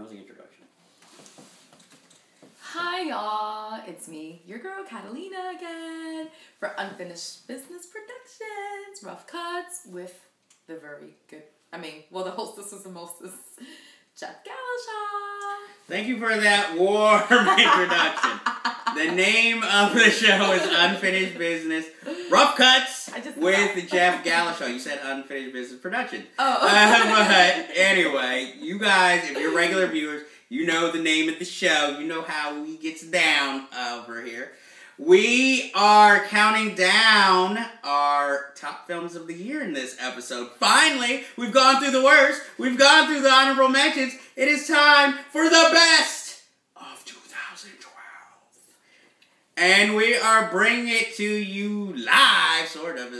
was the introduction. Hi y'all, it's me, your girl Catalina again, for Unfinished Business Productions, Rough Cuts with the very good, the hostess was the mostess, Jeff Gallashaw. Thank you for that warm introduction. The name of the show is Unfinished Business Rough Cuts with Jeff Gallashaw. You said Unfinished Business Productions. Oh. But anyway, you guys, if you're regular viewers, you know the name of the show. You know how we gets down over here. We are counting down our top films of the year in this episode. Finally, we've gone through the worst. We've gone through the honorable mentions. It is time for the best of 2012. And we are bringing it to you live, sort of,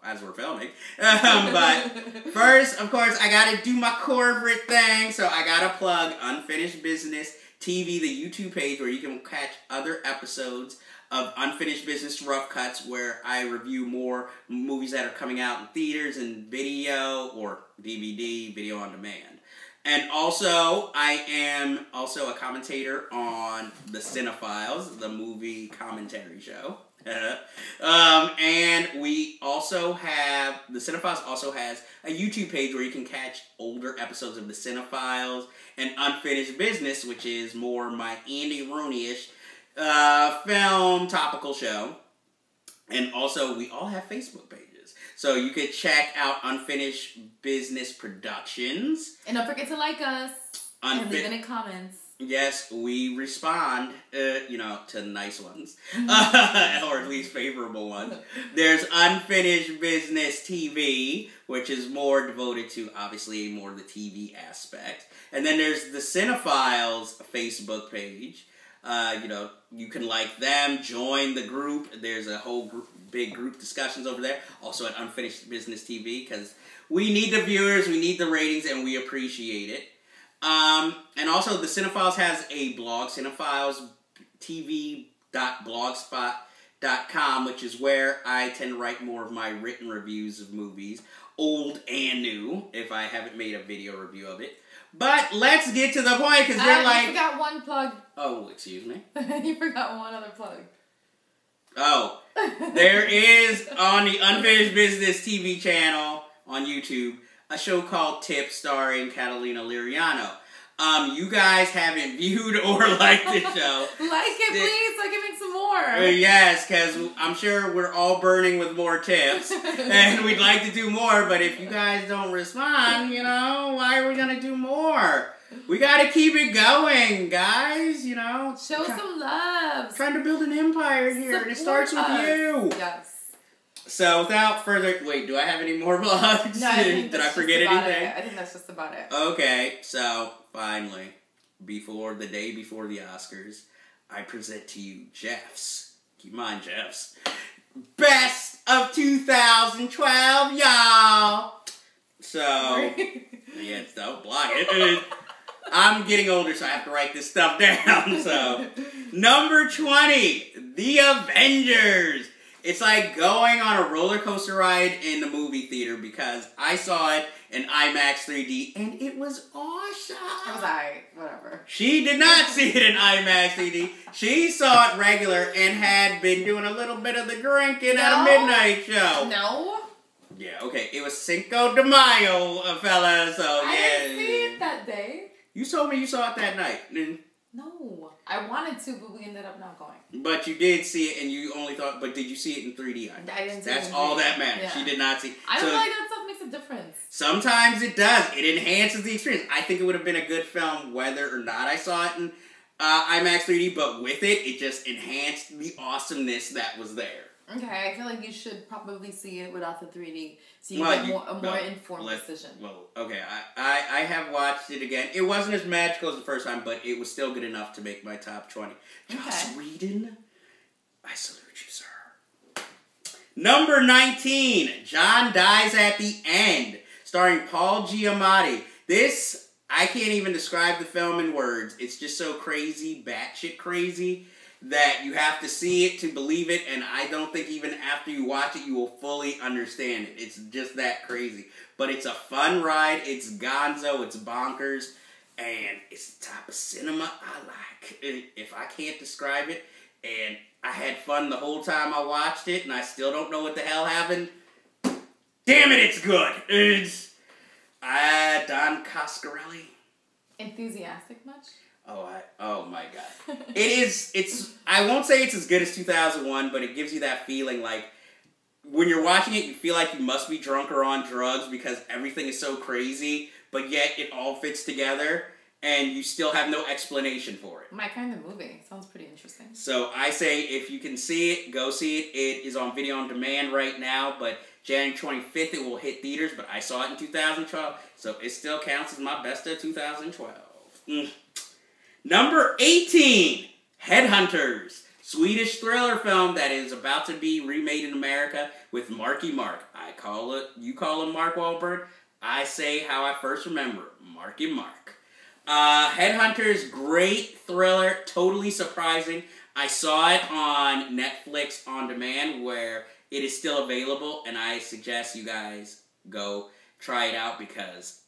as we're filming. But first, of course, I gotta do my corporate thing. So I gotta plug Unfinished Business TV, the YouTube page where you can catch other episodes of Unfinished Business Rough Cuts, where I review more movies that are coming out in theaters and video or DVD, video on demand. And also, I am also a commentator on The Cinephiles, the movie commentary show. And we also have, The Cinephiles also has a YouTube page where you can catch older episodes of The Cinephiles and Unfinished Business, which is more my Andy Rooney-ish film topical show. And also, we all have Facebook pages. So you could check out Unfinished Business Productions. And don't forget to like us and leave any comments. Yes, we respond, to nice ones. Or at least favorable ones. There's Unfinished Business TV, which is more devoted to, obviously, more the TV aspect. And then there's the Cinephiles Facebook page. You can like them, join the group. There's a whole big group discussions over there. Also at Unfinished Business TV, because we need the viewers, we need the ratings, and we appreciate it. And also, the Cinephiles has a blog, cinephilestv.blogspot.com, which is where I tend to write more of my written reviews of movies, old and new, if I haven't made a video review of it. But let's get to the point, because you're like... You forgot one plug. Oh, excuse me? You forgot one other plug. Oh, there is, on the Unfinished Business TV channel on YouTube, a show called Tip starring Catalina Liriano. You guys haven't viewed or liked the show. Like it, please. Like it, make some more. Yes, because I'm sure we're all burning with more tips. And we'd like to do more, but if you guys don't respond, why are we going to do more? We got to keep it going, guys, Show some love. Trying to build an empire here, and it starts with you. Yes. So, without further... Wait, do I have any more vlogs? No, Did I forget anything? I think that's just about it. Okay, so, finally, the day before the Oscars, I present to you Jeff's, keep in mind Jeff's, Best of 2012, y'all! So, yeah, don't block it. I'm getting older, so I have to write this stuff down. So, number 20, The Avengers. It's like going on a roller coaster ride in the movie theater, because I saw it in IMAX 3D and it was awesome. I was like, whatever. She did not see it in IMAX 3D. She saw it regular and had been doing a little bit of the drinking at a midnight show. No. Yeah, okay. It was Cinco de Mayo, fella. So yeah. I didn't see it that day. You told me you saw it that night. No, I wanted to, but we ended up not going. But you did see it, and you only thought, but did you see it in 3D? I didn't see That's it in all 3D. that matters. Yeah. She did not see. I don't feel like that stuff makes a difference. Sometimes it does. It enhances the experience. I think it would have been a good film whether or not I saw it in IMAX 3D, but with it, it just enhanced the awesomeness that was there. Okay, I feel like you should probably see it without the 3D, so you get a more informed decision. Well, okay, I have watched it again. It wasn't as magical as the first time, but it was still good enough to make my top 20. Joss Whedon, I salute you, sir. Number 19, John Dies at the End, starring Paul Giamatti. This, I can't even describe the film in words. It's just so crazy, batshit crazy, that you have to see it to believe it, and I don't think even after you watch it, you will fully understand it. It's just that crazy. But it's a fun ride, it's gonzo, it's bonkers, And it's the type of cinema I like. If I can't describe it, and I had fun the whole time I watched it, and I still don't know what the hell happened, damn it, it's good. It's Don Coscarelli. Enthusiastic much? Oh my god. I won't say it's as good as 2001, but it gives you that feeling like when you're watching it, you feel like you must be drunk or on drugs because everything is so crazy, but yet it all fits together, and you still have no explanation for it. My kind of movie. Sounds pretty interesting. So I say if you can see it, go see it. It is on video on demand right now, but January 25th it will hit theaters, but I saw it in 2012, so it still counts as my best of 2012. Number 18, Headhunters. Swedish thriller film that is about to be remade in America with Marky Mark. You call him Mark Wahlberg. I say how I first remember, Marky Mark. Headhunters, great thriller, totally surprising. I saw it on Netflix On Demand where it is still available, and I suggest you guys go try it out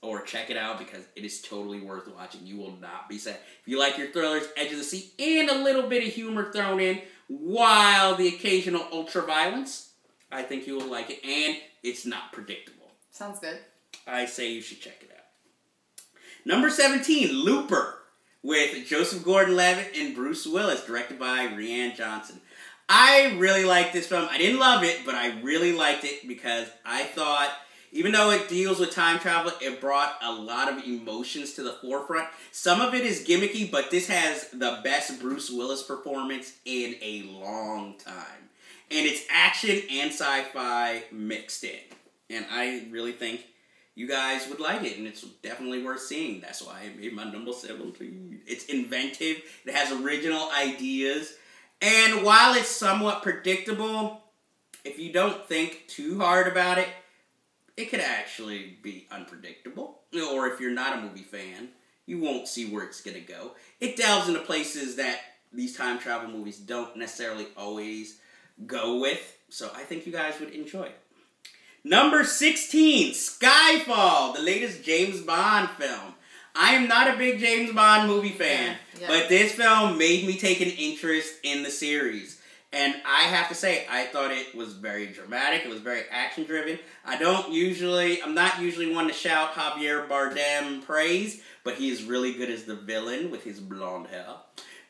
or check it out because it is totally worth watching. You will not be sad. If you like your thrillers, edge of the seat, and a little bit of humor thrown in, while the occasional ultra-violence, I think you will like it, and it's not predictable. Sounds good. I say you should check it out. Number 17, Looper, with Joseph Gordon-Levitt and Bruce Willis, directed by Rian Johnson. I really liked this film. I didn't love it, but I really liked it because I thought, even though it deals with time travel, it brought a lot of emotions to the forefront. Some of it is gimmicky, but this has the best Bruce Willis performance in a long time. And it's action and sci-fi mixed in. And I really think you guys would like it, and it's definitely worth seeing. That's why I made my number 17. It's inventive. It has original ideas. And while it's somewhat predictable, if you don't think too hard about it, it could actually be unpredictable. Or if you're not a movie fan, you won't see where it's going to go. It delves into places that these time travel movies don't necessarily always go with. So I think you guys would enjoy it. Number 16, Skyfall, the latest James Bond film. I am not a big James Bond movie fan, but this film made me take an interest in the series. And I have to say, I thought it was very dramatic. It was very action-driven. I'm not usually one to shout Javier Bardem praise, but he is really good as the villain with his blonde hair.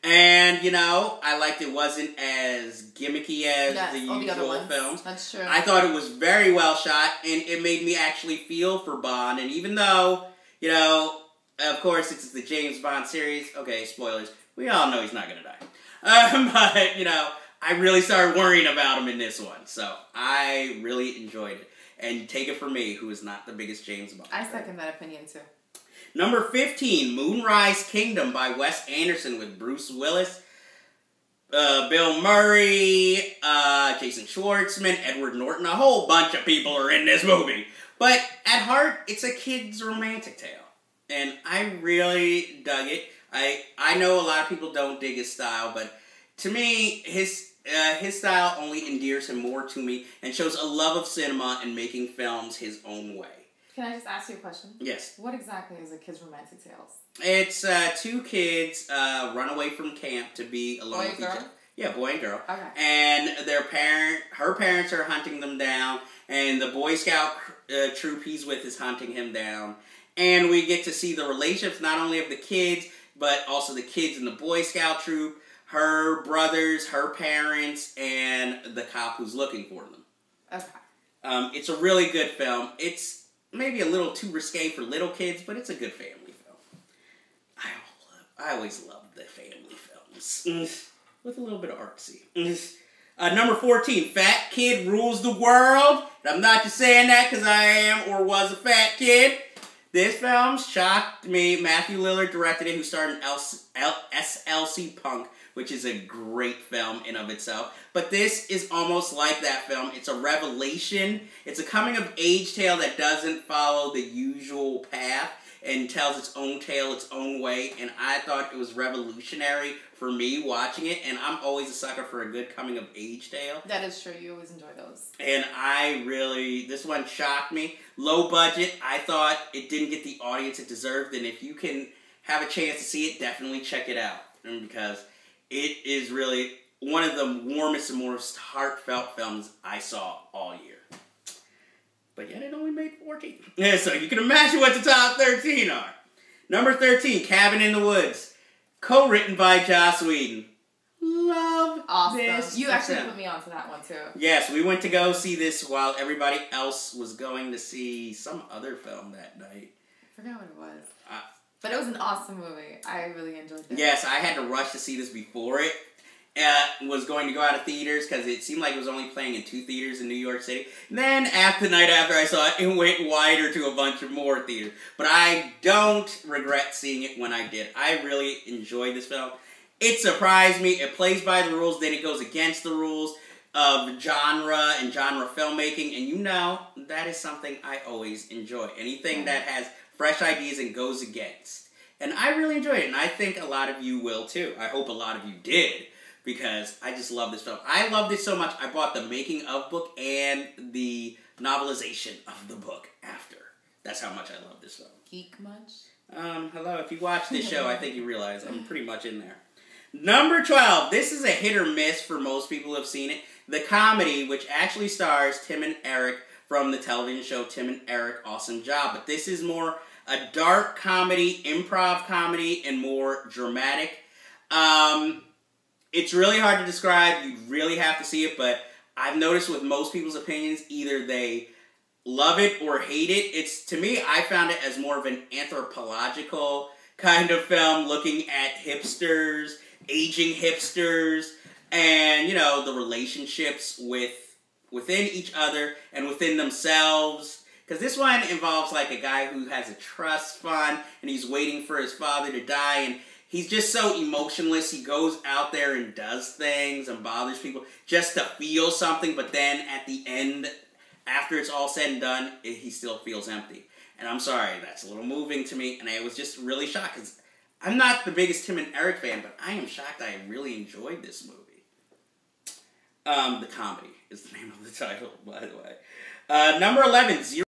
And, I liked it wasn't as gimmicky as the usual films. That's true. I thought it was very well shot, and it made me actually feel for Bond. And even though, of course, it's the James Bond series. Okay, spoilers. We all know he's not going to die. But, I really started worrying about him in this one. So, I really enjoyed it. And take it from me, who is not the biggest James Bond fan. I second that opinion, too. Number 15, Moonrise Kingdom by Wes Anderson with Bruce Willis, Bill Murray, Jason Schwartzman, Edward Norton. A whole bunch of people are in this movie. But at heart, it's a kid's romantic tale. And I really dug it. I know a lot of people don't dig his style, but to me, his style only endears him more to me and shows a love of cinema and making films his own way. Can I just ask you a question? Yes. What exactly is a kid's romantic tales? It's two kids run away from camp to be alone with each other. Yeah, boy and girl. Okay. And her parents are hunting them down, and the Boy Scout troop he's with is hunting him down. And we get to see the relationships not only of the kids, but also the kids in the Boy Scout troop, her brothers, her parents, and the cop who's looking for them. Okay. It's a really good film. It's maybe a little too risque for little kids, but it's a good family film. I always loved the family films. With a little bit of artsy. Number 14, Fat Kid Rules the World. And I'm not just saying that because I am or was a fat kid. This film shocked me. Matthew Lillard directed it, who starred in SLC Punk, which is a great film in of itself. But this is almost like that film. It's a revelation. It's a coming-of-age tale that doesn't follow the usual path and tells its own tale its own way. And I thought it was revolutionary for me watching it. And I'm always a sucker for a good coming-of-age tale. That is true. You always enjoy those. And this one shocked me. Low budget. I thought it didn't get the audience it deserved. And if you can have a chance to see it, definitely check it out. Because it is really one of the warmest and most heartfelt films I saw all year. But yet it only made 14. Yeah, so you can imagine what the top 13 are. Number 13, Cabin in the Woods. Co-written by Joss Whedon. Love this. You actually put me onto that one too. Yes, we went to go see this while everybody else was going to see some other film that night. I forgot what it was. But it was an awesome movie. I really enjoyed it. Yes, I had to rush to see this before it was going to go out of theaters because it seemed like it was only playing in 2 theaters in New York City. And then, the night after I saw it, it went wider to a bunch of more theaters. But I don't regret seeing it when I did. I really enjoyed this film. It surprised me. It plays by the rules, then it goes against the rules of genre and genre filmmaking. And you know, that is something I always enjoy. Anything that has fresh ideas and goes against. And I really enjoyed it, and I think a lot of you will too. I hope a lot of you did, because I just love this film. I loved it so much, I bought the making of book and the novelization of the book after. That's how much I love this film. Geek much? Hello, if you watch this show, I think you realize I'm pretty much in there. Number 12. This is a hit or miss for most people who have seen it. The comedy, which actually stars Tim and Eric from the television show Tim and Eric, Awesome Job. But this is more a dark comedy, improv comedy, and more dramatic. It's really hard to describe. You really have to see it, but I've noticed with most people's opinions, either they love it or hate it. To me, I found it as more of an anthropological kind of film, looking at hipsters, aging hipsters, and, you know, the relationships within each other and within themselves. Because this one involves, like, a guy who has a trust fund, and he's waiting for his father to die, and he's just so emotionless. He goes out there and does things and bothers people just to feel something, but then at the end, after it's all said and done, he still feels empty. And I'm sorry, that's a little moving to me, and I was just really shocked, because I'm not the biggest Tim and Eric fan, but I am shocked I really enjoyed this movie. The Comedy is the name of the title, by the way. Number 11, Zero